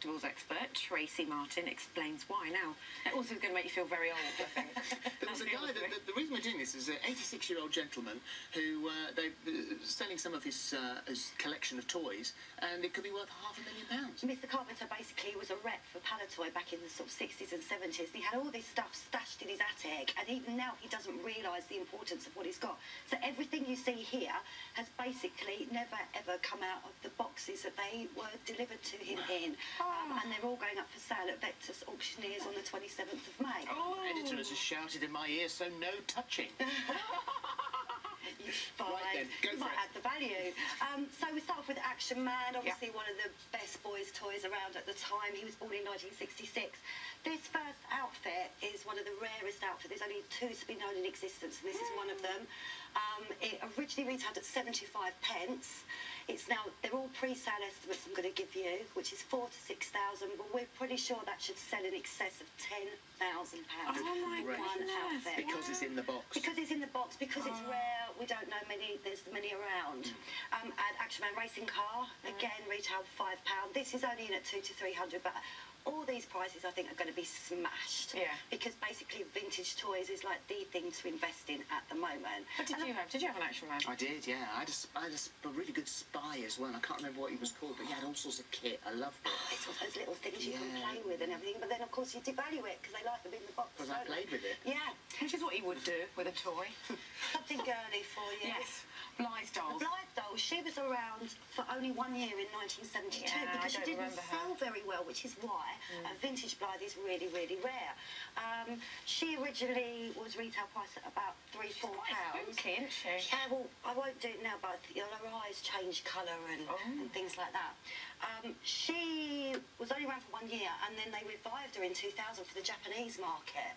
collectibles expert, Tracy Martin, explains why. Now, that also is going to make you feel very old, I think. There was a guy, the reason we're doing this is an 86-year-old gentleman who, they're selling some of his collection of toys, and it could be worth £500,000. Mr. Carpenter basically was a rep for Palitoy back in the sort of 60s and 70s. And he had all this stuff stashed in his attic, and even now he doesn't realise the importance of what he's got. So everything you see here has basically never ever come out of the boxes that they were delivered to him in. And they're all going up for sale at Vectis auctioneers on the 27th of May. Editor has just shouted in my ear, so no touching. Fine. Right then, go you for might it. add the value. So we start off with Action Man, obviously one of the best boys' toys around at the time. He was born in 1966. This first outfit is one of the rarest outfits. There's only two to be known in existence, and this is one of them. It originally retailed at 75 pence. It's now, they're all pre-sale estimates I'm going to give you, which is 4,000 to 6,000, but we're pretty sure that should sell in excess of £10,000. Oh my one outfit. Because it's in the box. Because it's in the box, because it's rare, we don't know there's many around. And Action Man Racing Car, again, retailed £5. This is only in at 200 to 300, but all these prices, I think, are going to be smashed. Yeah. Because basically, vintage toys is like the thing to invest in at the moment. What did you have? Did you have an Action Man? I did, yeah. I had a really good spy as well. I can't remember what he was called, but he had all sorts of kit. I loved it. It's all those little things you can play with and everything, but then, of course, you devalue it because they like them in the box. Because I played with it. Yeah. Which is what you would do with a toy. Something girly for you. Yes. Blythe dolls. Blythe doll, she was around for only 1 year in 1972 because she didn't sell very well, which is why vintage Blythe is really, really rare. She originally was retail priced at about £3–4. Spooky, isn't she? Yeah, well, I won't do it now, but her eyes changed colour and things like that. She was only around for 1 year, and then they revived her in 2000 for the Japanese market.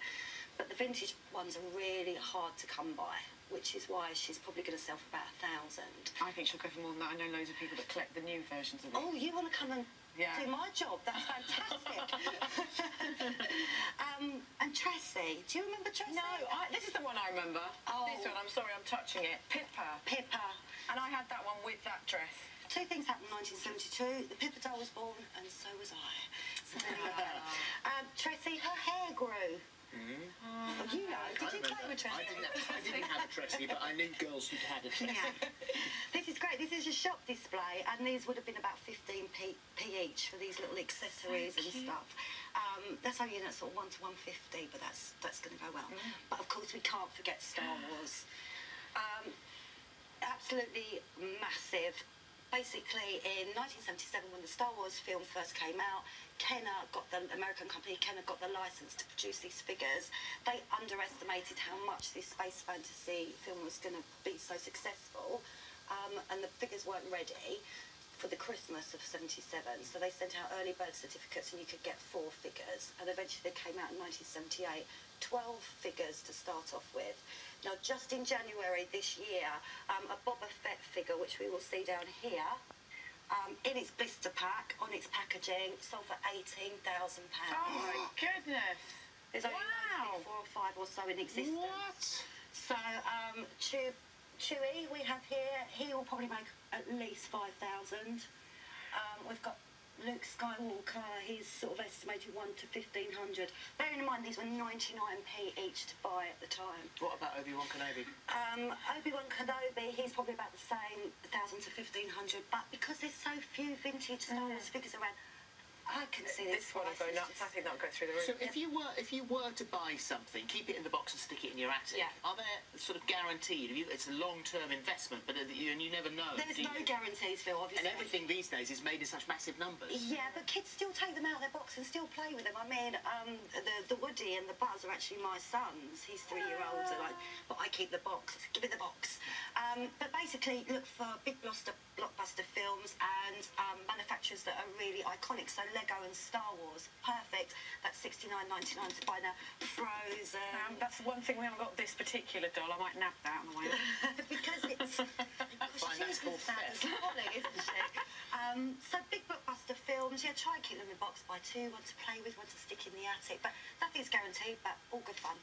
But the vintage ones are really hard to come by, which is why she's probably going to sell for about 1,000. I think she'll go for more than that. I know loads of people that collect the new versions of it. Oh, you want to come and do my job? That's fantastic. And Tracy, do you remember Tracy? No, this is the one I remember. Oh. This one, I'm sorry, I'm touching it. Pippa. Pippa. And I had that one with that dress. Two things happened in 1972. The Pippa doll was born, and so was I. So there you go. Tracy, her hair grew. Oh, you know, did you play with Tracy? I didn't have a Tracy, but I knew girls who'd had a Tracy. Yeah. This is great. This is a shop display, and these would have been about 15p each for these little accessories and stuff. That's only in at sort of 1 to 150, but that's going to go well. But of course, we can't forget Star Wars. Absolutely massive. Basically, in 1977, when the Star Wars film first came out, the American company Kenner got the license to produce these figures. They underestimated how much this space fantasy film was going to be so successful, and the figures weren't ready for the Christmas of '77. So they sent out early bird certificates, and you could get 4 figures. And eventually, they came out in 1978, 12 figures to start off with. Now, just in January this year, a Boba Fett figure, which we will see down here, in its blister pack, on its packaging, sold for £18,000. Oh my goodness! There's only 4 or 5 or so in existence. What? So, Chewie, we have here, he will probably make at least 5,000. We've got Luke Skywalker, he's sort of estimated 1 to 1,500. Bearing in mind these were 99p each to buy at the time. What about Obi-Wan Kenobi? Obi-Wan Kenobi, he's probably about the same, 1,000 to 1,500. But because there's so few vintage Star Wars figures around, I can see this one will go nuts. I think that'll go through the roof. So if you were to buy something, keep it in the box and stick it in your attic. Yeah. Are there sort of guaranteed? It's a long-term investment, but and you never know. There's no guarantees, Phil, obviously. And everything these days is made in such massive numbers. Yeah, but kids still take them out of their box and still play with them. I mean, the Woody and the Buzz are actually my sons. He's 3-year-olds, and but I keep the box. Give me the box. But basically, look for big blockbuster films and manufacturers that are really iconic. So Lego and Star Wars, perfect. That's $69.99 to buy now. Frozen. That's one thing we haven't got this particular doll. I might nab that on the way up. Because it's... Find that's called theft. This morning, isn't she? So big blockbuster films, yeah, try and keep them in the box. Buy 2, one to play with, one to stick in the attic. But nothing's guaranteed, but all good fun.